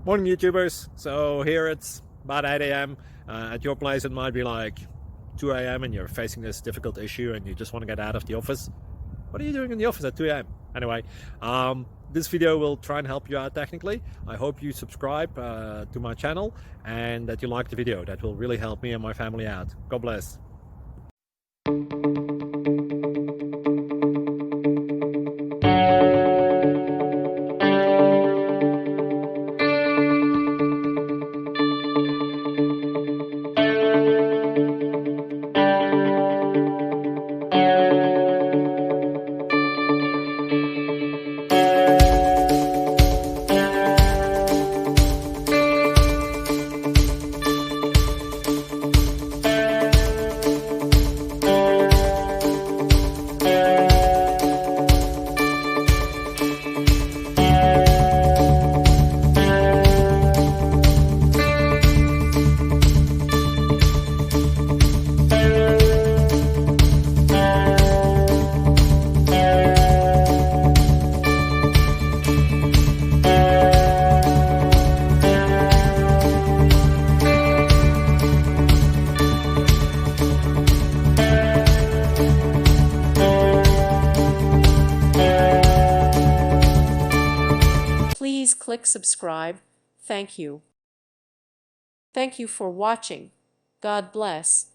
Morning YouTubers. So here it's about 8 a.m. At your place it might be like 2 a.m. and you're facing this difficult issue and you just want to get out of the office. What are you doing in the office at 2 a.m.? Anyway, this video will try and help you out technically. I hope you subscribe to my channel and that you like the video. That will really help me and my family out. God bless. Please click subscribe. Thank you. Thank you for watching. God bless.